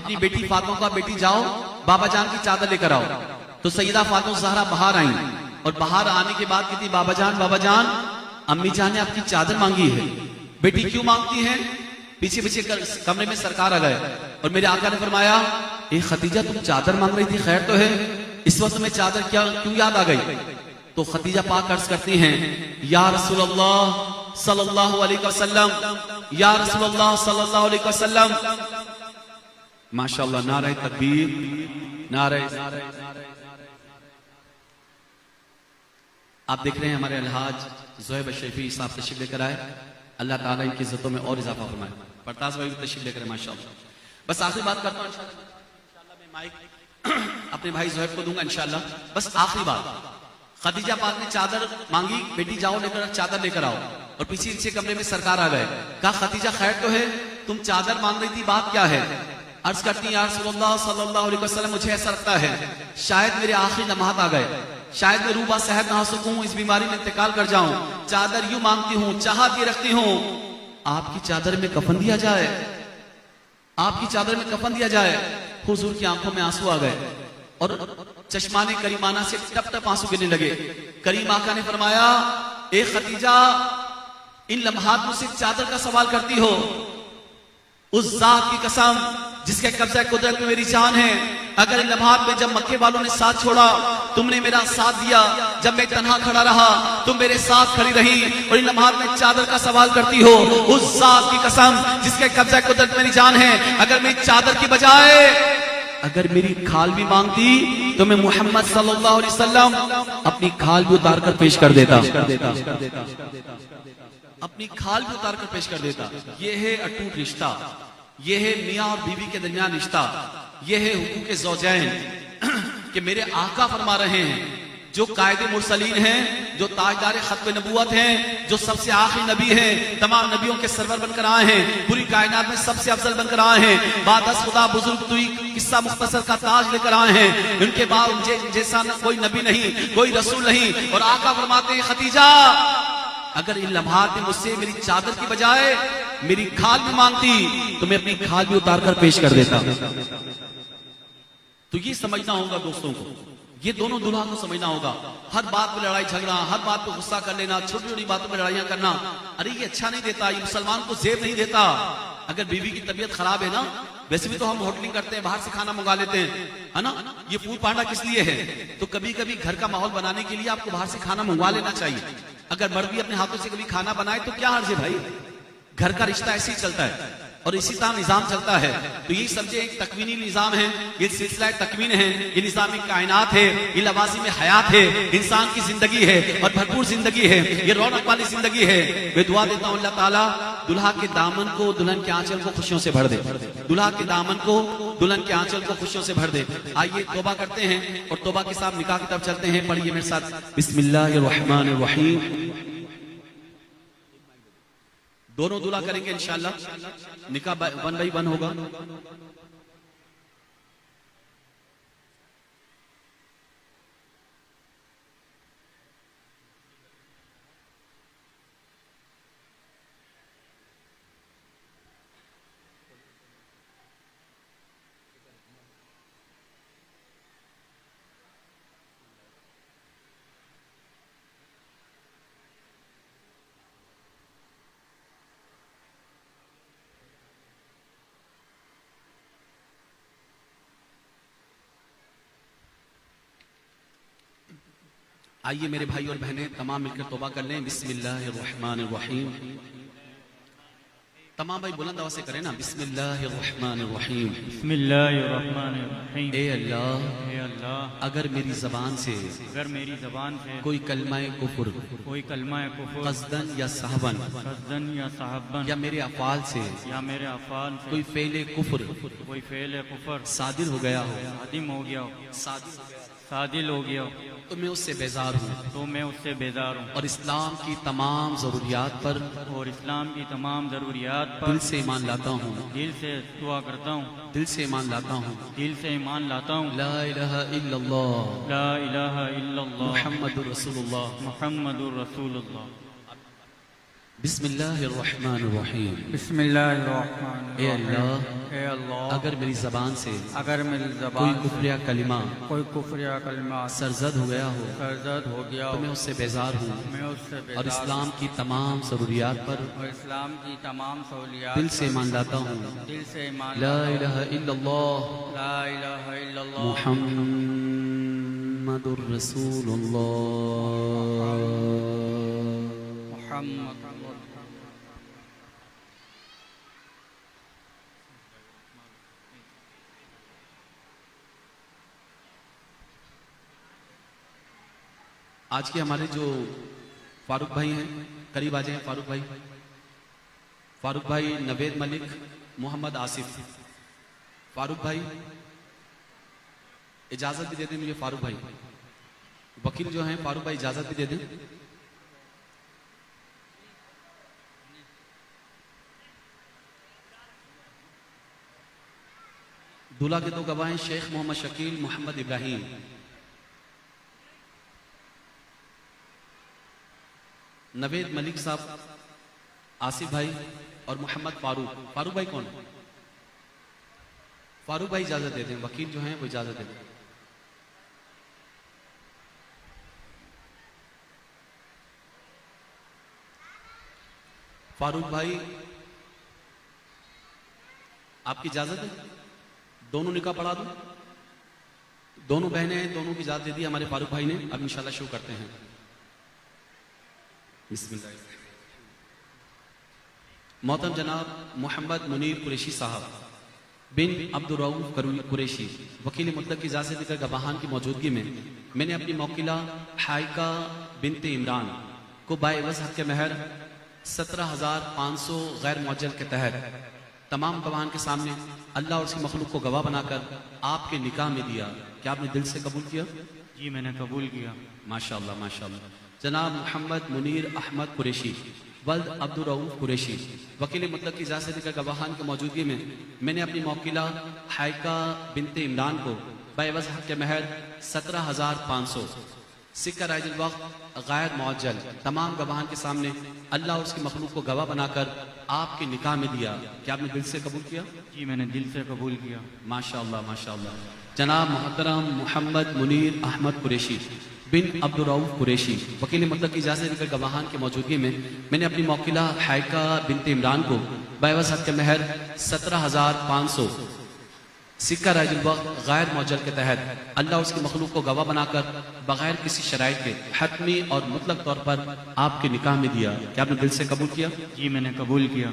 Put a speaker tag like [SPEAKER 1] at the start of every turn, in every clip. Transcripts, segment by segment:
[SPEAKER 1] अपनी बेटी फातिमा का, बेटी जाओ बाबा जान की चादर लेकर आओ। तो सैयदा फातिमा ज़हरा बाहर आई और बाहर आने के बाद कहती बाबा जान अम्मी जान ने आपकी चादर मांगी है। बेटी क्यों मांगती है? पीछे पीछे कमरे में सरकार आ गए और मेरे आका ने फरमाया, ए खतीजा तुम चादर मांग रही थी, खैर तो है? इस वक्त में चादर क्यों याद आ गई? तो खतीजा पाक अर्ज करती हैं, या रसूलल्लाह सल्लल्लाहु अलैहि वसल्लम, या रसूलल्लाह सल्लल्लाहु अलैहि वसल्लम। माशाअल्लाह, नारे तकबीर, नारे। आप देख रहे हैं हमारे अलहाज ज़ोहैब शरीफी साहब तशरीफ लेकर आए। अल्लाह ताला इनकी इज्जतों में और इजाफा फरमाए। परताज भाई भी तशरीफ लेकर आए माशाअल्लाह। बस आखिरी बात करता हूँ, इंशाअल्लाह मैं माइक अपने भाई ज़ोहैब को दूंगा इंशाअल्लाह। बस आखिरी बात, खदीजा पाक ने चादर मांगी, बेटी जाओ लेकर चादर लेकर आओ, और पीछे पीछे कमरे में सरकार आ गए। कहा खदीजा खैर तो है? तुम चादर मांग रही थी, बात क्या है? अर्ज करती या रसूलल्लाह सल्लल्लाहु अलैहि वसल्लम, मुझे ऐसा लगता है शायद मेरे आखिरी लम्हात आ गए, शायद मैं रूबा सेहत ना हो सकूं, इस बीमारी में इंतकाल कर जाऊं। चादर यूं मांगती हूं, चाहत ये रखती हूं, आपकी चादर में कफन दिया जाए, आपकी चादर में कफन दिया जाए। हुजूर की आंखों में आंसू आ गए और चश्माने करीमाना से टप टप आंसू गिरने लगे। करीम आका ने फरमाया, ए खतीजा, इन लम्हात मुझसे चादर का सवाल करती हो? उस जात की कसम जिसके कब्जा कुदरत में मेरी जान है, अगर इन लम्हात में जब मक्के वालों ने साथ छोड़ा, तुमने मेरा साथ दिया, जब मैं तन्हा खड़ा रहा तुम मेरे साथ खड़ी रही, और इन लम्हात में चादर का सवाल करती हो? उस जात की कसम जिसके कब्जा कुदरत में मेरी जान है, अगर मेरी चादर की बजाय अगर मेरी खाल भी मांगती तो मैं मोहम्मद सल्लल्लाहु अलैहि वसल्लम अपनी खाल भी उतार कर पेश कर देता, अपनी खाल भी उतार कर पेश कर देता। ये है अटूट रिश्ता, ये है मियाँ और बीवी के दरमियान रिश्ता, ये है हुकूक ज़ौजैन कि मेरे आका फरमा रहे हैं, जो कायदे मुरसलीन हैं, जो ताजदार खत्म नबूवत हैं, जो सबसे आखिरी नबी हैं, तमाम नबियों के सरवर बनकर आए हैं, पूरी कायनात में सबसे अफजल बनकर आए हैं, बादस खुदा बुजुर्ग तुई किस्सा मुख्तसर का ताज लेकर आए हैं। उनके बाद जैसा कोई नबी नहीं, कोई रसूल नहीं, और आका फरमाते हैं खतीजा, अगर इन लम्हात में मुझसे मेरी चादर की बजाय मेरी खाल भी मांगती तो मैं अपनी खाल भी उतार कर पेश कर देता। तो ये समझना होगा दोस्तों को, ये दोनों दुल्हा को समझना होगा। हर बात पे लड़ाई झगड़ा, हर बात पे गुस्सा कर लेना, छोटी छोटी बातों पे लड़ाइयां करना, अरे ये अच्छा नहीं देता, ये मुसलमान को जेब नहीं देता। अगर बीवी की तबीयत खराब है ना, वैसे भी तो हम होटलिंग करते हैं, बाहर से खाना मंगा लेते हैं, है ना, ये फूड पांडा किस लिए है? तो कभी कभी घर का माहौल बनाने के लिए आपको बाहर से खाना मंगवा लेना चाहिए। अगर मर्द भी अपने हाथों से कभी खाना बनाए तो क्या हर्ज है भाई? घर का रिश्ता ऐसे ही चलता है और इसी तरह निजाम चलता है। तो यही समझे एक तकवीनी निजाम है, ये सिलसिला तकवीन है, ये निजाम कायनात है, ये लवाज़िम में हयात है, इंसान की जिंदगी है और भरपूर जिंदगी है, ये रौनक वाली जिंदगी है। मैं दुआ देता हूँ अल्लाह ताला दुल्हा के दामन को, दुल्हन के आंचल को खुशियों से भर दे, दुल्हा के दामन को, दुल्हन के आंचल को खुशियों से भर दे। आइए तौबा करते हैं और तौबा के साथ निकाह की तरफ चलते हैं। पढ़िए मेरे साथ, बिस्मिल्लाहिर्रहमानिर्रहीम। दोनों दूल्हा करेंगे इंशाअल्लाह, निकाह 1 बाय 1 होगा। आइए मेरे भाई और बहनें तमाम मिलकर तौबा कर लें। बिस्मिल्लाहिर्रहमानिर्रहीम। तमाम भाई बुलंद आवाज से करें ना, बिस्मिल्लाहिर्रहमानिर्रहीम।
[SPEAKER 2] बिस्मिल्लाहिर्रहमानिर्रहीम।
[SPEAKER 1] ए अल्लाह, अगर मेरी जबान से कोई कलमाए कुफ्र, क़स्दन या सहवन, या मेरे अफ़ाल से कोई फ़ेले कुफ्र सादिर हो गया हो,
[SPEAKER 2] सादिल हो गया,
[SPEAKER 1] तो मैं उससे बेजार हूँ, और इस्लाम की तमाम ज़रूरियात पर, दिल से ईमान लाता हूँ,
[SPEAKER 2] दिल से दुआ करता हूँ,
[SPEAKER 1] दिल से ईमान लाता हूँ, ला इलाहा इल्लल्लाह मुहम्मदुर रसूलुल्लाह। बिस्मिल्लाहिर्रहमानिर्रहीम। ए
[SPEAKER 2] बिस्मिल्लाहिर्रहमानिर्रहीम।
[SPEAKER 1] अल्लाह,
[SPEAKER 2] ए अल्लाह,
[SPEAKER 1] अगर मेरी ज़बान से
[SPEAKER 2] अगर मेरी
[SPEAKER 1] कोई
[SPEAKER 2] ज़बान से
[SPEAKER 1] कुफरिया कलिमा
[SPEAKER 2] कोई कुफरिया कलमा
[SPEAKER 1] सरजद हो गया हो
[SPEAKER 2] सरजद हो गया
[SPEAKER 1] तो
[SPEAKER 2] हो,
[SPEAKER 1] मैं उससे बेजार हूँ
[SPEAKER 2] मैं उससे
[SPEAKER 1] और
[SPEAKER 2] बेजार
[SPEAKER 1] इस्लाम की तमाम ज़रूरियात पर
[SPEAKER 2] और इस्लाम की तमाम सहूलियात
[SPEAKER 1] दिल से ईमान लाता हूँ।
[SPEAKER 2] दिल से ईमान
[SPEAKER 1] ला
[SPEAKER 2] लाता हूँ।
[SPEAKER 1] इलाहा इल्लल्लाह
[SPEAKER 2] ला इलाहा इल्लल्लाह
[SPEAKER 1] मुहम्मदुर रसूलुल्लाह।
[SPEAKER 2] मुहम्मद
[SPEAKER 1] आज के हमारे जो फारूक भाई हैं, करीब आ जाए फारूक भाई। फारूक भाई नवेद मलिक, मोहम्मद आसिफ। फारूक भाई इजाजत भी दे दें मुझे। फारूक भाई वकील जो हैं, फारूक भाई इजाजत भी दे दें। दूल्हा के दो गवाह हैं, शेख मोहम्मद शकील, मोहम्मद इब्राहिम। नवेद मलिक साहब, आसिफ भाई और मोहम्मद फारूक। फारूक भाई कौन है? फारूक भाई इजाजत देते हैं, वकील जो हैं वो इजाजत देते हैं। फारूक भाई आपकी इजाजत है? दोनों निकाह पढ़ा दूं? दोनों बहनें हैं, दोनों की इजाजत दे दी हमारे फारूक भाई ने। अब इंशाल्लाह शुरू करते हैं। बिस्मिल्लाह। मोहतरम जनाब मोहम्मद मुनीर कुरैशी साहब बिन अब्दुर रऊफ कुरैशी, वकील मुतलक की इजाज़त देकर गवाहान की मौजूदगी में मैंने अपनी मौकिला हाइका बिनते इमरान को बाएवज़ हक़ महर 17,500 गैर मुअज्जल के तहत तमाम गवाहान के सामने अल्लाह और उसकी मखलूक को गवाह बनाकर आपके निकाह में दिया। क्या आपने दिल से कबूल किया?
[SPEAKER 2] जी मैंने कबूल किया।
[SPEAKER 1] माशाअल्लाह माशाअल्लाह। जनाब मोहम्मद मुनीर अहमद कुरैशी वल्द अब्दुर रऊफ कुरैशी, वकील मुतलक की इजाज़त देकर गवाहान की मौजूदगी में मैंने अपनी मौकिला हाइका बिनते इमरान को बाएवज़ हक़ महर 17,500 सिक्का राइजुल वक्त गैर मुअज्जल तमाम गवाहान के सामने अल्लाह और उसकी मखलूक को गवाह बनाकर आपके निकाह में दिया। क्या आपने दिल से कबूल किया?
[SPEAKER 2] जी मैंने दिल से कबूल किया।
[SPEAKER 1] माशाअल्लाह माशाअल्लाह। जनाब मोहतरम मोहम्मद मुनीर अहमद कुरैशी बिन अब्दुर रऊफ कुरैशी, वकील मुतलक की इजाज़त देकर गवाहान की मौजूदगी में मैंने अपनी मौकिला हाइका बिनते इमरान को बाएवज़ हक़ महर 17,500 सिक्का राइजुल वक्त गैर मुअज्जल के तहत अल्लाह उसकी मखलूक को गवाह बनाकर बगैर किसी शराइत के हतमी और मुतलक तौर पर आपके निकाह में दिया। क्या आपने दिल से कबूल किया?
[SPEAKER 2] जी मैंने कबूल किया।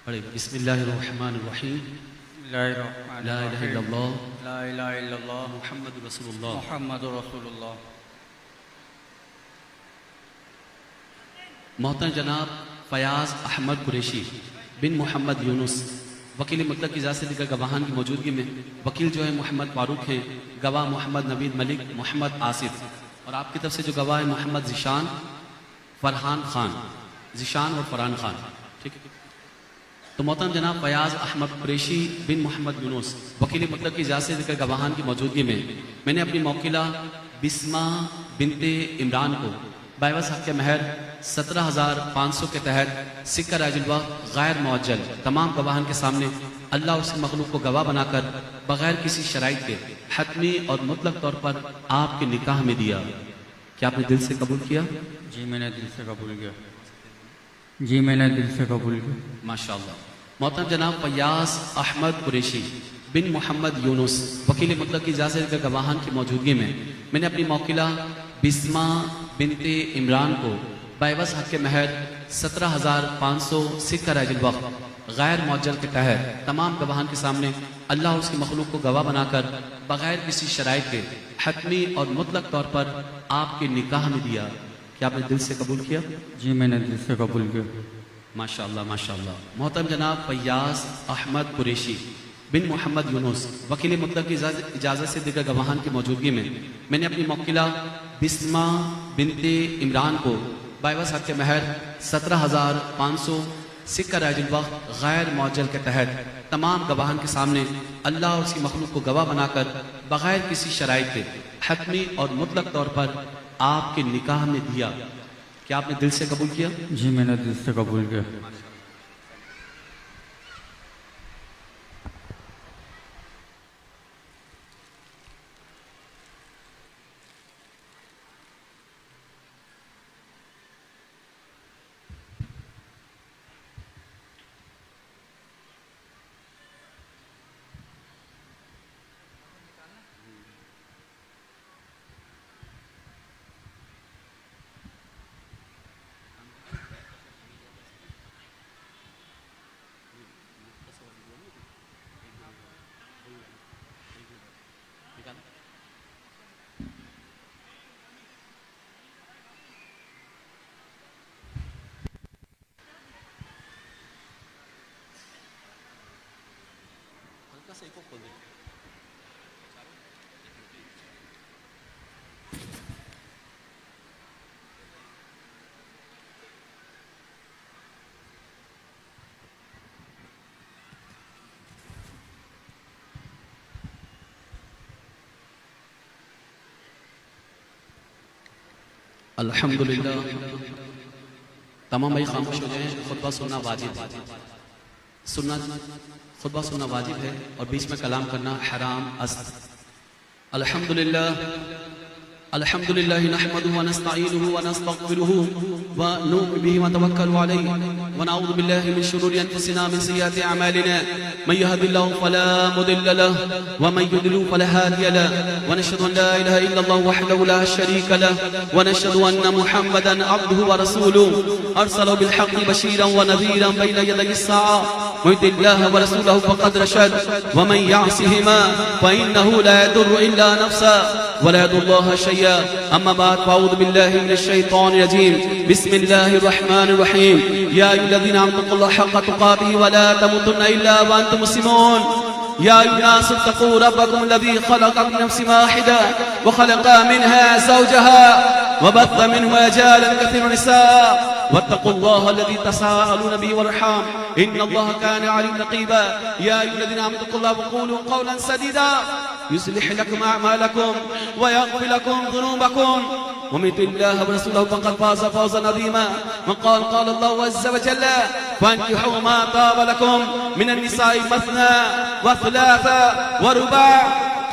[SPEAKER 1] पढ़े बिस्मिल्लाहिर्रहमानिर्रहीम। ला इलाहा इल्लल्लाह
[SPEAKER 2] ला इलाहा इल्लल्लाह
[SPEAKER 1] मुहम्मदुर रसूलुल्लाह।
[SPEAKER 2] मुहम्मदुर रसूलुल्लाह।
[SPEAKER 1] मोहतरम जनाब फयाज अहमद कुरैशी बिन मोहम्मद यूनुस, वकील मुतलक की इजाज़त देकर गवाहान की मौजूदगी में वकील जो है मोहम्मद फारूक हैं, गवाह मोहम्मद नवीद मलिक, मोहम्मद आसिफ और आपकी तरफ से जो गवाह है मोहम्मद ज़ीशान फरहान खान, ज़ीशान और फरहान खान। ठीक है। तो मोहतरम जनाब फयाज अहमद कुरैशी बिन मोहम्मद यूनुस, वकील मुतलक की इजाज़त देकर गवाहान की मौजूदगी में मैंने अपनी मौकिला बिस्मा बिनते इमरान को बाएवज़ हक़ महर 17,500 के तहत सिक्का राइजुल वक्त गैर मुअज्जल तमाम गवाहान के सामने अल्लाह उसकी मखलूक को गवाह बनाकर बगैर किसी शराइत के हतमी और मुतलक तौर पर आपके निकाह में दिया। क्या आपने दिल से कबूल किया?
[SPEAKER 2] जी मैंने दिल से कबूल किया। जी मैंने दिल से कबूल किया।
[SPEAKER 1] माशाअल्लाह। मोहतरम जनाब फयाज अहमद कुरैशी बिन मोहम्मद यूनुस वकील मुतलक की इजाज़त के गवाहान की मौजूदगी में मैंने अपनी मौकिला बिस्मा बिनते इमरान को बाइवस हक के महर 17,500 सिक्का रजल वक्त गैर मौजल के तहत तमाम गवाहान के सामने अल्लाह उसकी मखलूक को गवाह बनाकर बगैर किसी शराइत के हतमी और मुतलक तौर पर आपके निकाह में दिया। क्या आपने दिल से कबूल किया?
[SPEAKER 2] जी मैंने दिल से कबूल किया।
[SPEAKER 1] माशाअल्लाह माशाअल्लाह। मोहतरम जनाब फयाज अहमद कुरैशी बिन मोहम्मद यूनुस वकील मुतलक की इजाज़त से दीगर गवाहान की मौजूदगी में मैंने अपनी मौकिला बिस्मा बिनते इमरान को बाइवस हक के महर 17,500 सिक्का रजल वक्त गैर मौजल के तहत तमाम गवाहान के सामने अल्लाह और उसकी मखलूक को गवाह बनाकर बगैर किसी शराइत के हतमी और मुतलक तौर पर आपके निकाह में दिया। क्या आपने दिल से कबूल किया?
[SPEAKER 2] जी मैंने दिल से कबूल किया।
[SPEAKER 1] अल्हम्दुलिल्लाह। तमाम भाई खामोश हो जाएं। खुतबा सुनना वाजिब है, खुतबा सुनना वाजिब है और बीच में कलाम करना हराम अस्त। अल्हम्दुलिल्लाह अल्हम्दुलिल्लाह नहमदुहु व नस्तईनुहु व नस्तगफिरुहु व नु'मिनु बिही व नतवक्कलु अलैहि व नऊज़ु बिल्लाहि मिन शुरूरि अनफुसिना मिन सय्यिआति अमालिना मन यहदिल्लाहु फला मुदिल्ल लहु व मन युद्लिल फला हादिय लहु व नशहदु अन ला इलाहा इल्लल्लाह वहदहु ला शरीका लहु व नशहदु अन्न मुहम्मदन अब्दुहु व रसूलुहु अरसलहु बिल हक़्क़ि बशीरन व नज़ीरन बैन यदै अस्साअ मन युति'ल्लाह व रसूलहु फ़क़द रशद व मन यअसिहिमा फ़इन्नहु ला यदुर्रु इल्ला नफ़्सहु व ला यदुर्रुल्लाह शै'अन। अम्मा बाद फ़अऊज़ु बिल्लाहि मिनश शैतानिर रजीम। बिस्मिल्लाहिर रहमानिर रहीम। या अय्युहल्लज़ीना आमनुत्तक़ुल्लाह हक़्क़ तुक़ातिहि व ला तमूतुन्ना इल्ला व अंतुम मुस्लिमून। या अय्युहन्नास इत्तक़ू रब्बकुम अल्लज़ी ख़लक़कुम मिन नफ़्सिन वाहिदा व ख़लक़ मिनहा ज़ौजहा व बत्थ मिनहुमा रिजालन कसीरन निसाअ वत्तक़ुल्लाह अल्लज़ी तसाअलून बिही वल अर्हाम इन्नल्लाह काना अलीय्यन रक़ीबा। या अय्युहल्लज़ीना आमनु इत्तक़ुल्लाह व क़ूलू क़ौलन सदीदा युस्लिह लकुम अअमालकुम व यग़फिर लकुम ज़ुनूबकुम व मन युति'ल्लाह व रसूलहु फ़क़द फ़ाज़ फ़ौज़न अज़ीमा। क़ाल अल्लाहु अज़्ज़ व जल्ल फ़अन्किहू मा ताब लकुम मिनन निसाइ मस्ना व थुलाथा व रुबा'।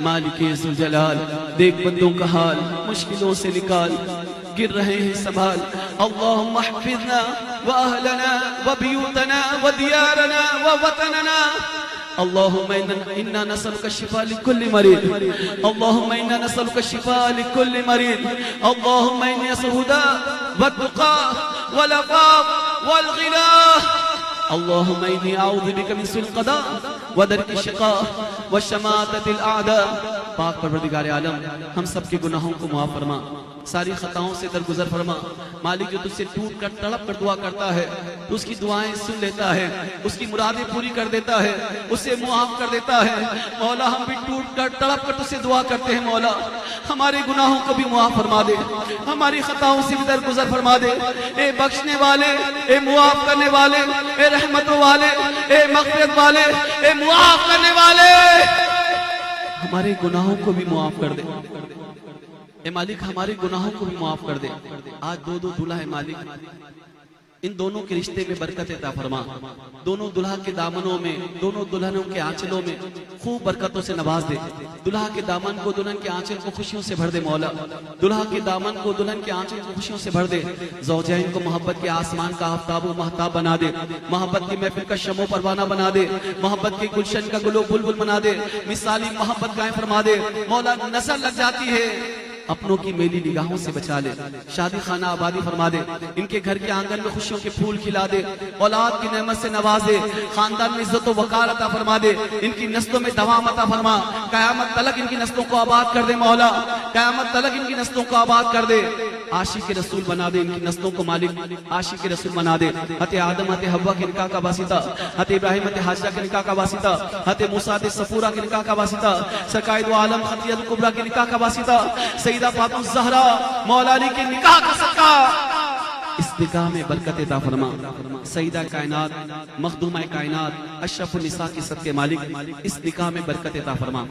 [SPEAKER 1] मालिक ज़ुल जलाल देख बंदों का हाल मुश्किलों से निकाल गिर रहे हैं संभाल। अल्लाहुम्मा हफ़िज़ना व अहलना व बियूतना व दियारना व वतनना। अल्लाहुम्मा इन्ना नसअलुका शिफा लिकुल्लि मरीद। अल्लाहुम्मा इन्ना नसअलुका शिफा लिकुल्लि मरीद। अल्लाहुम्मा इन्नी असअलुका हुदा व तुक़ा वल अफ़ाफ़ वल ग़िना। अल्लाहुम्मा इन्नी अऊज़ु बिका मिन सुइल क़दा व दरकि शिक़ा व शमाततिल आदा। पाक परवरदिगार आलम, हम सब के गुनाहों को माफ़ फरमा, सारी खताओं से दरगुजर फरमा। मालिक, जो तुझसे टूट कर तड़प कर दुआ करता है तो उसकी दुआएं सुन लेता है, उसकी मुरादें पूरी कर देता है, उसे मुआफ कर देता है। मौला, हम भी टूट कर तड़प कर तुझसे दुआ करते हैं। मौला, हमारे गुनाहों को भी मुआफ फरमा दे, हमारी खताओं से भी दरगुजर फरमा दे। ए बख्शने वाले, ए मुआफ करने वाले, ए रहमतों वाले, ए मग़फ़िरत वाले, ए मुआफ करने वाले, हमारे गुनाहों को भी मुआफ कर दे। ए मालिक, हमारे गुनाहों को भी माफ कर दे। आज दो दूल्हा है मालिक, इन दोनों के रिश्ते में बरकत अता फरमा। दोनों दुल्हा के दामनों में, दोनों दुल्हनों के आंचलों में खूब बरकतों से नवाज दे। दुल्हा के दामन को, दुल्हन के आंचल को खुशियों से भर दे मौला। दुल्हा के दामन को, दुल्हन के आंचल को खुशियों से भर दे। ज़ौजैन को मोहब्बत के आसमान का आफ्ताब व महताब बना दे। मोहब्बत की महफिल का शमो परवाना बना दे। मोहब्बत के गुलशन का गुलो बुलबुल बना दे। मिसाली मोहब्बत कायम फरमा दे। मौला, नजर लग जाती है, अपनों की मेली निगाहों से बचा ले। शादी खाना आबादी फरमा दे। इनके घर के आंगन में खुशियों के फूल खिला दे। औलाद की नेमत से नवाज दे। खानदान में इज्जत व वकार अता फरमा दे। इनकी नस्लों में दवाम अता फरमा। कयामत तलक इनकी नस्लों को आबाद कर दे मौला। कयामत तलक इनकी नस्लों को आबाद कर दे। आशिक के रसूल बना दे इनकी नस्लों को मालिक। आशिक के रसूल बना दे। हते आदम हते हव्वा के निकाह का वासिता, हते इब्राहिम हते हाजरा के निकाह का वासिता, हते मूसा हते सफूरा के निकाह का वासिता, सरकायद व आलम खतियत कुबरा के निकाह का वासिता, सईदा फातिमा ज़हरा मौला अली के निकाह का सदका इस निकाह में बरकत अता फरमा। सईदा कायनात, मखदूमा कायनात, अशरफुन निसा की सदके मालिक, इस निकाह में बरकत अता फरमा।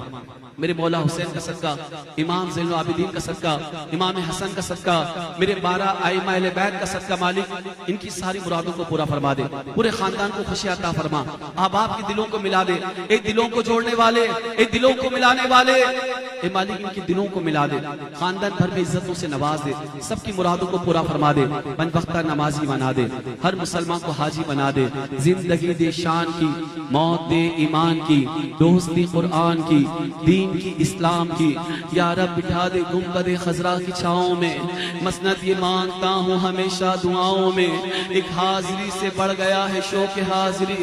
[SPEAKER 1] मेरे मौला हुसैन का सदका, इमाम ज़ैनुल आबिदीन का सदका, इमाम हसन का सदका, मेरे 12 आइमा अहले बैत का सदका मालिक, इनकी सारी मुरादों को पूरा फरमा दे। पूरे खानदान को खुशियां अता फरमा। अहबाब के दिलों को मिला दे। एक दिलों को जोड़ने वाले, एक दिलों को मिलाने वाले, ए मालिक, इनके दिलों को मिला दे। खानदान भर में इज्जतों से नवाज दे। सबकी मुरादों को पूरा फरमा दे। वक्ता नमाजी बना दे। हर मुसलमान को हाजी बना दे। जिंदगी दे शान की, मौत दे ईमान की, दोस्ती कुरान की, दीन की, इस्लाम की। या रब बिठा दे गुंबद खजरा की छाओं में। मसनद ये मांगता हूँ हमेशा दुआओं में। एक हाजिरी से बढ़ गया है शौक हाजिरी।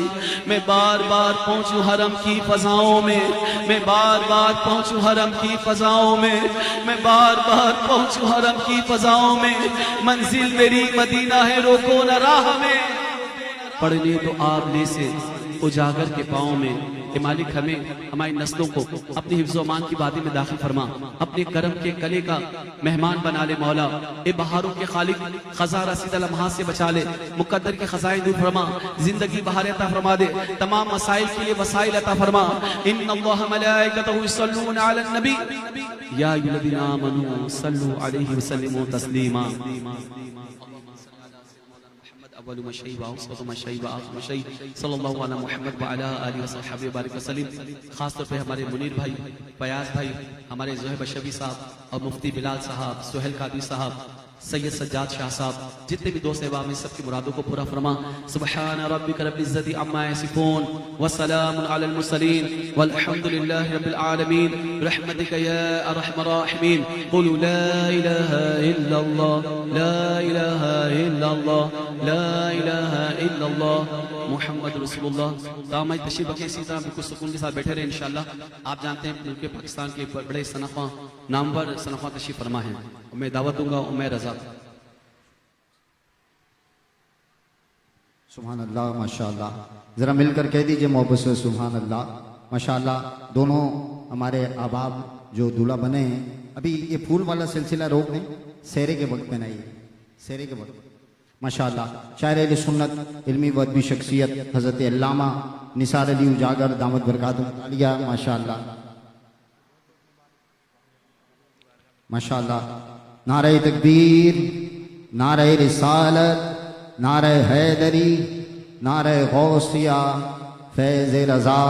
[SPEAKER 1] मैं बार बार पहुँचूं हरम की फजाओं में। मैं बार बार पहुँचूं हरम की फजाओं में। मैं बार बार पहुँचूं हरम की फजाओं में। मंजिल मेरी मदीना है, रोको न राह में। पढ़ने तो आप ले से उजागर के पाँव में। ए मालिक, हमें हमारी नस्लों को अपनी हिफ्ज़-ओ-मान की वादी में दाखिल फरमा। अपने करम के कले का मेहमान बना ले मौला। ए बहारों के खालिक, खज़ा रसीदा लम्हात से बचा ले। मुक़द्दर के खज़ाइन दूर फरमा। जिंदगी बहार अता फरमा दे। तमाम मसाइल के लिए वसाइल अता फरमा। इन्नल्लाह व मलाइकतहु युसल्लूना अलन नबी या अय्युहल्लज़ीना आमनू सल्लु अलैहि व सल्लिमू तस्लीमा। खास तौर पे हमारे मुनीर भाई, फयाज भाई, हमारे ज़ोहैब शफी साहब और मुफ्ती बिलाल साहब, सुहेल कादरी साहब, सैयद सज्जाद शाह साहब, जितने भी दोस्त अहबाब में सबकी मुरादों को पूरा फरमा। सुब्हान रब्बिका रब्बिल इज्जति अम्मा यसिफून व सलामुन अलल मुरसलीन वल्हम्दुलिल्लाहि रब्बिल आलमीन रहमतिका या अरहमर राहिमीन। क़ुलू ला इलाहा इल्लल्लाह ला इलाहा इल्लल्लाह ला इलाहा इल्लल्लाह मुहम्मद रसूलुल्लाह। दामाई तशरीफ रखें, इसी तरह बिल्कुल सुकून के साथ बैठे रहे इंशाअल्लाह। आप जानते हैं मुल्क पाकिस्तान के बड़े सनफ़ा, नामवर सनफ़ा तशरीफ फरमा है। मैं दावत दूंगा उमैर रज़ा।
[SPEAKER 3] सुभान अल्लाह, माशाअल्लाह। ज़रा मिलकर कह दीजिए मोहब्बत से सुभान अल्लाह, माशाअल्लाह। दोनों हमारे अहबाब जो दूल्हा बने हैं, अभी ये फूल वाला सिलसिला रोक दें, सेरे के वक्त में नहीं, सेरे के वक्त माशाअल्लाह। शायर अहले सुन्नत, इल्मी व अदबी शख्सियत हज़रत अल्लामा निसार अली उजागर दामद बरकातुहु आलिया, माशाअल्लाह माशाअल्लाह। नारे तकबीर, नारे रिसालत, नारे हैदरी, नारे गौसिया, फैज़ रज़ा,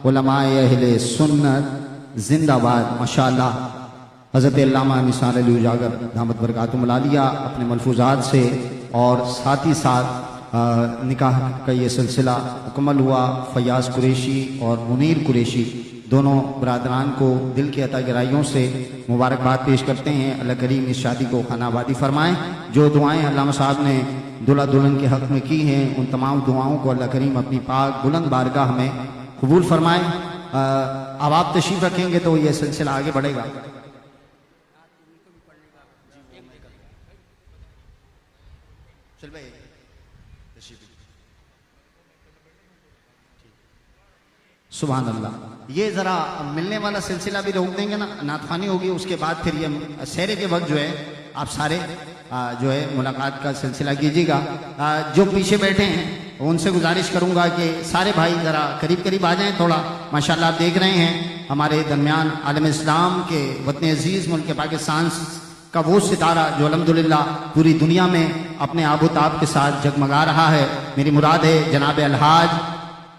[SPEAKER 3] उलमाए अहले सुन्नत जिंदाबाद, माशाअल्लाह। हज़रत अल्लामा निसार अली उजागर दामत बरकातुहुम आलिया अपने मलफूजात से और साथ ही साथ निकाह का ये सिलसिला मुकम्मल हुआ। फयाज कुरैशी और मुनीर कुरैशी दोनों बरादरान को दिल की अता गहराइयों से मुबारकबाद पेश करते हैं। अल्लाह करीम इस शादी को खानाबादी फरमाएँ। जो दुआएं अल्लामा साहब ने दुल्हा दुल्हन के हक़ में की हैं, उन तमाम दुआओं को अल्लाह करीम अपनी पाक बुलंद बारगाह में कबूल फरमाएँ। अब आप तशरीफ़ रखेंगे तो ये सिलसिला आगे बढ़ेगा। चल भाई सुभान अल्लाह। ये जरा मिलने वाला सिलसिला भी रोक देंगे ना, नाथवानी होगी, उसके बाद फिर ये सहरे के वक्त जो है आप सारे जो है मुलाकात का सिलसिला कीजिएगा। जो पीछे बैठे हैं उनसे गुजारिश करूंगा कि सारे भाई जरा करीब करीब आ जाएं थोड़ा। माशाल्लाह आप देख रहे हैं हमारे दरमियान आलम इस्लाम के वतन अजीज मुल्क पाकिस्तान का वो सितारा जो अल्हम्दुलिल्लाह पूरी दुनिया में अपने आबोताब के साथ जगमगा रहा है। मेरी मुराद है जनाब अलहाज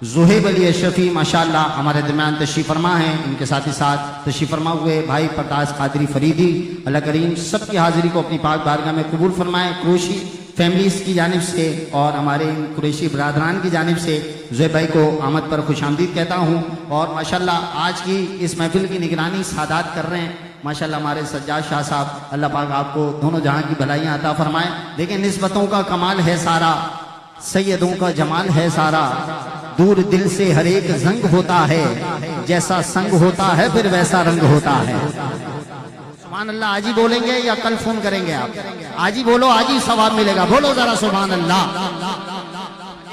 [SPEAKER 3] ज़ुहैब अली अशरफी माशाल्लाह हमारे दरमियान तशरीफ़ फरमा हैं। इनके साथ ही साथ तशरीफ़ फरमा हुए भाई परताज कादरी फरीदी, अल्लाह करीम सबकी हाजिरी को अपनी पाक बारगाह में कबूल फरमाए। कुरैशी फैमिलीज की जानिब से और हमारे कुरैशी बरादरान की जानिब से ज़ुहैब भाई को आमद पर खुशामदीद कहता हूँ। और माशाल्लाह आज की इस महफिल की निगरानी सादात कर रहे हैं माशाल्लाह हमारे सज्जाद शाह साहब। अल्लाह पाक आपको दोनों जहां की भलाइयाँ अता फरमाए। देखिए निस्बतों का कमाल है सारा, सैयदों का जमाल है सारा, दूर दिल से हर एक जंग होता है, जैसा संग होता है फिर वैसा रंग होता है। सुभान अल्लाह। आज ही बोलेंगे या कल फोन करेंगे आप? आज ही बोलो, आज ही सवाब मिलेगा। बोलो जरा सुभान अल्लाह।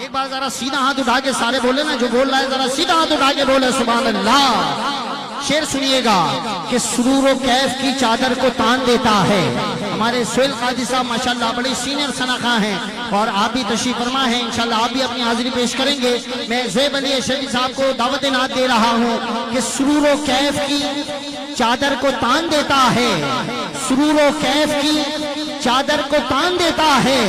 [SPEAKER 3] एक बार जरा सीधा हाथ उठा के सारे बोले ना, जो बोल रहा है जरा सीधा हाथ उठा के बोले सुभान अल्लाह। शेर सुनिएगा कि सुरूर व कैफ की चादर को तान देता है। हमारे सोहेल काजी साहब माशाल्लाह बड़े सीनियर सनाखा हैं और आप भी तशरीफ फरमा हैं। इंशाल्लाह आप भी अपनी हाजिरी पेश करेंगे। मैं ज़ुहैब अली अशरफी साहब को दावत नात दे रहा हूँ कि सुरूर व कैफ की चादर को तान देता है, सुरूर व कैफ की चादर को तान देता है।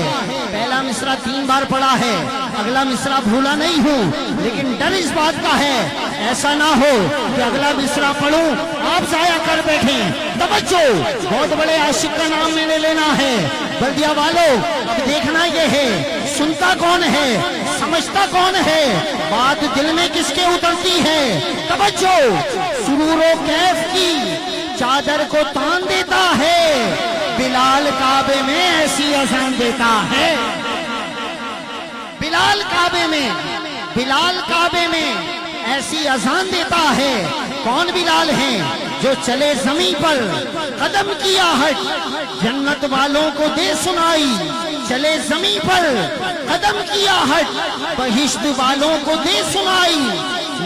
[SPEAKER 3] पहला मिसरा 3 बार पढ़ा है, अगला मिसरा भूला नहीं हूँ, लेकिन डर इस बात का है ऐसा ना हो कि अगला मिसरा पढ़ूं आप जाया कर बैठे। तवज्जो, बहुत बड़े आशिक का नाम मैंने लेना है। बल्दिया वालों अब देखना ये है सुनता कौन है, समझता कौन है, बात दिल में किसके उतरती है। तवज्जो, सुरूर व कैफ की चादर को तान देता है, बिलाल काबे में ऐसी अज़ान देता है। बिलाल काबे में ऐसी अज़ान देता है। कौन बिलाल है? जो चले जमीन पर कदम की आहट जन्नत वालों को दे सुनाई। चले जमीन पर कदम की आहट बहिश्त वालों को दे सुनाई।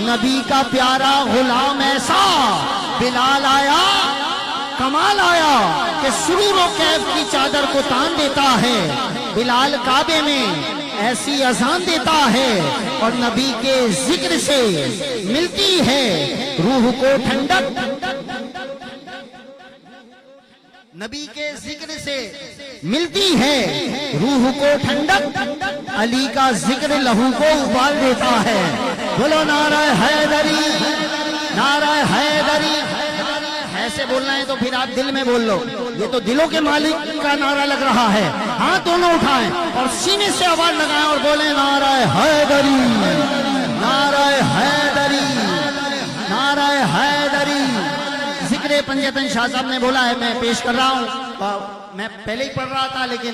[SPEAKER 3] नबी का प्यारा गुलाम ऐसा बिलाल आया, कमाल आया कि सुरूर व कैफ की चादर को तान देता है। बिलाल काबे में ऐसी अज़ान देता है और नबी के जिक्र से मिलती है रूह को ठंडक। नबी के जिक्र से मिलती है रूह को ठंडक। अली का जिक्र लहू को उबाल देता है। बोलो नारा हैदरी, नारा हैदरी। ऐसे बोलना है तो फिर आप दिल में बोल लो, ये तो दिलों के मालिक का नारा लग रहा है। हाथ दोनों उठाएं और सीने से आवाज लगाएं और बोले नारा हैदरी, नारा हैदरी, नारा हैदरी। जिक्र पंजतन शाह साहब ने बोला है, मैं पेश कर रहा हूँ। मैं पहले ही पढ़ रहा था लेकिन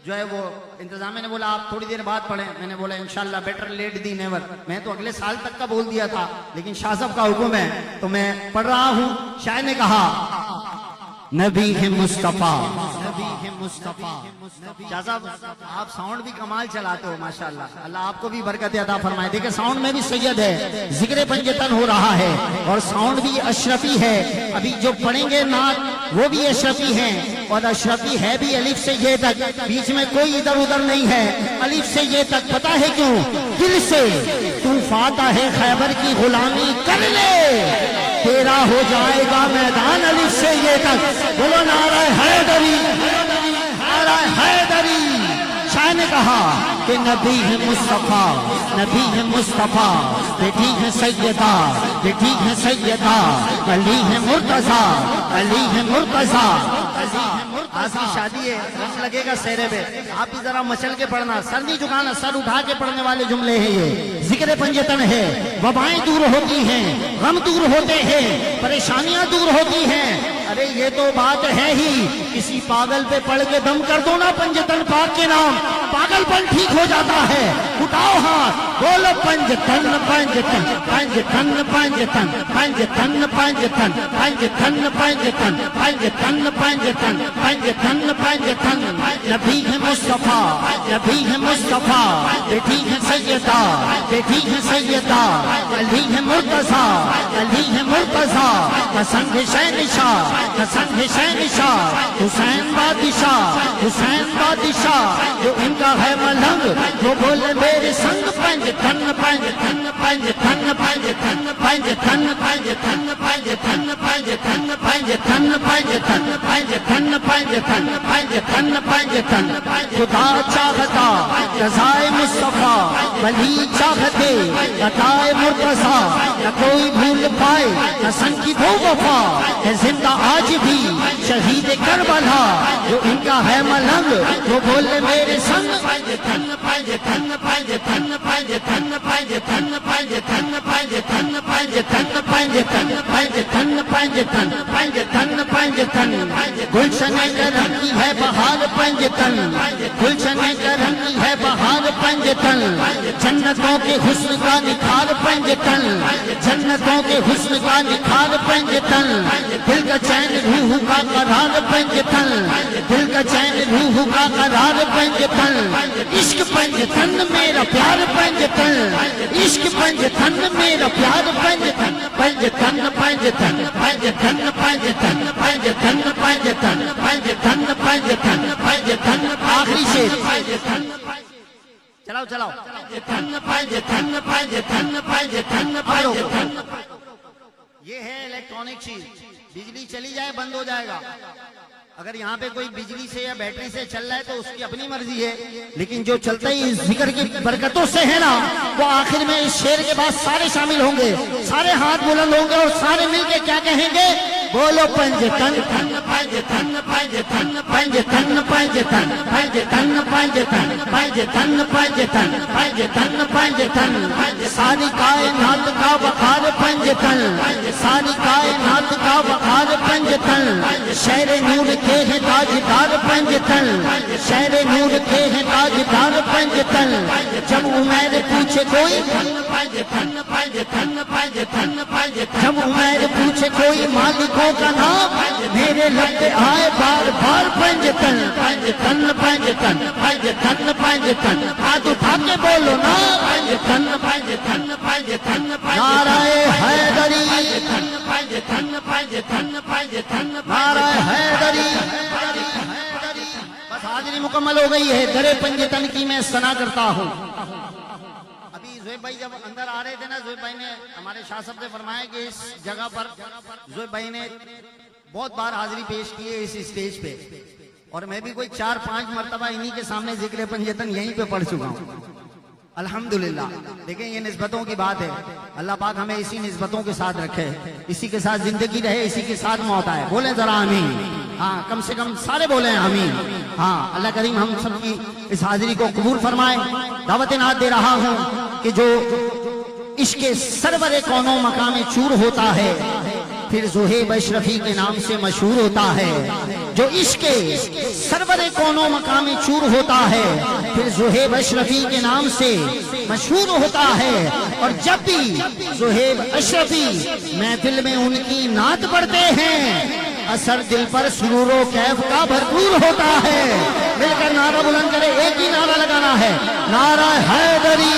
[SPEAKER 3] जो है वो इंतजामिया ने बोला आप थोड़ी देर बाद पढ़ें। मैंने बोला इंशाल्लाह बेटर लेट दी नेवर। मैं तो अगले साल तक का बोल दिया था लेकिन शाह साहब का हुक्म है तो मैं पढ़ रहा हूँ। शायर ने कहा नबी है मुस्तफा, नबी है मुस्तफा। शाह साहब आप साउंड भी कमाल चलाते हो माशाल्लाह, अल्लाह आपको भी बरकत अता फरमाए। देखिए साउंड में भी सैयद है, जिक्र पंजतन हो रहा है और साउंड भी अशरफी है। अभी जो पढ़ेंगे नात वो भी अशरफी हैं और अशरफी है भी अलिफ से ये तक, बीच में कोई इधर उधर नहीं है। अलिफ से ये तक पता है क्यों? दिल से तू फाता है खैबर की गुलामी कर ले, तेरा हो जाएगा मैदान अलिफ से ये तक। बोलो नारा हैदरी, नारा हैदरी। शाह ने कहा कि नबी है मुस्तफा, नबी है मुस्तफा,
[SPEAKER 4] बेटी है सैयदा, बेटी है सैयदा, अली है मुर्तजा, अली है मुर्तजा, आपकी शादी है, रंग लगेगा सेहरे पे, आप भी जरा मचल के पढ़ना, सर नहीं झुकाना, सर उठा के पढ़ने वाले जुमले हैं ये। जिक्र पंजतन है, वबाएं दूर होती हैं, गम दूर होते हैं, परेशानियां दूर होती हैं। अरे ये तो बात है ही, किसी पागल पे पढ़ के दम कर दो ना पंजतन पाक के नाम, पागलपन ठीक हो जाता है। उठाओ हाथ, बोलो पंजतन पंजतन पंजतन पंजतन पंजतन पंजतन पंजतन पंजतन पंजतन पंजतन पंजतन पंजतन। नबी है मुस्तफा, नबी है मुस्तफा, बेटी है सैयदा, बेटी है सैयदा, अली है मुर्तजा, अली है मुर्तजा, हसन हुसैन शाह, हसन हुसैन शाह, हुसैन बादशाह, हुसैन बादशाह, जो इनका है मलंग वो बोले मेरे संग पंजतन पंजतन पंजतन पंजतन पंजतन पंजतन पंजतन पंजतन पंजतन पंजतन पंजतन पंजतन पंजतन पंजतन। खुदा चाहता रज़ाए मुस्तफा, वली चाहते अताए मुर्तज़ा, न कोई भूल पाए हसन की वो वफा, है जिंदा आज भी शहीद करबला, जो इनका है मलंग वो बोले मेरे संग पंजतन पंजतन पंजतन पंजतन पंजतन पंजतन पंजतन पंजतन पंजतन पंजतन पंजतन पंजतन पंजतन। गुलशन करम की है बहार पंजतन, गुलशन करम की है बहार पंजतन, जन्नतों के हुस्न का निखार पंजतन, जन्नतों के हुस्न का निखार पंजतन। दिल का चैन रूह का करार पंजतन, दिल का चैन रूह का करार पंजतन। इश्क पंजतन मेरा प्यार पंजतन, इश्क पंजतन मेरा प्यार पंजतन, पंजतन पंजतन पंजतन पंजतन पंजतन पंजतन पंजतन पंजतन पंजतन। आखिरी शेर चलाओ चलाओ। पंजतन पंजतन पंजतन पंजतन पंजतन। ये है इलेक्ट्रॉनिक चीज, बिजली चली जाए बंद हो जाएगा। अगर यहाँ पे कोई बिजली से या बैटरी से चल रहा है तो उसकी अपनी मर्जी है, लेकिन जो चलता ही इस जिक्र की बरकतों से है ना, वो आखिर में इस शेर के बाद सारे शामिल होंगे, सारे हाथ बुलंद होंगे और सारे मिलके क्या कहेंगे, बोलो पंजतन पंजतन पंजतन पंजतन पंजतन पंजतन पंजतन पंजतन पंजतन पंजतन पंजतन। सारी कायनात का वखार पंजतन, सारी कायनात का वखार पंजतन। शहर नूर के हैं ताजदार पंजतन, शहर नूर के हैं ताजदार पंजतन। जब उमैर पूछे कोई पंजतन पंजतन पंजतन पंजतन, जब उमैर पूछे कोई मालिकों का नाम, मेरे लगते आए बार बार पंजतन पंजतन पंजतन पंजतन पंजतन। हाथ उठा के बोलो ना पंजतन पंजतन पंजतन। नाराए हैदरी पंजतन पंजतन पंजतन, नाराए हैदरी। बस हाजिरी मुकम्मल हो गई है। दरे पंजतन की मैं सना करता हूँ। अभी ज़ुहैब भाई जब अंदर आ रहे थे ना, ज़ुहैब भाई ने हमारे शाह साहब ने फरमाया कि इस जगह पर ज़ुहैब भाई ने बहुत बार हाजिरी पेश की है इस स्टेज पे, और मैं भी कोई 4-5 मरतबा इन्हीं के सामने जिक्र पंजतन यहीं पे पढ़ चुका हूँ अल्हम्दुलिल्लाह। देखें ये निस्बतों की बात है, अल्लाह पाक हमें इसी निस्बतों के साथ रखे, इसी के साथ जिंदगी रहे, इसी के साथ मौत आए। बोले जरा आमीन। हाँ, कम से कम सारे बोले आमीन। हाँ, अल्लाह करीम हम सबकी इस हाजिरी को कबूल फरमाए। दावत नात दे रहा हूँ कि जो इश्क सरवरे कौनो मकाम चूर होता है, फिर ज़ुहैब अशरफी के नाम से मशहूर होता है। जो इश्क सरवरे कौनो मकाम चूर होता है, फिर ज़ुहैब अशरफी के नाम से मशहूर होता है। और जब भी ज़ुहैब अशरफी महफिल में उनकी नात पढ़ते हैं, असर दिल पर सुरूरो कैफ का भरपूर होता है। मिलकर नारा बुलंद करे, एक ही नारा लगाना है, नारा हैदरी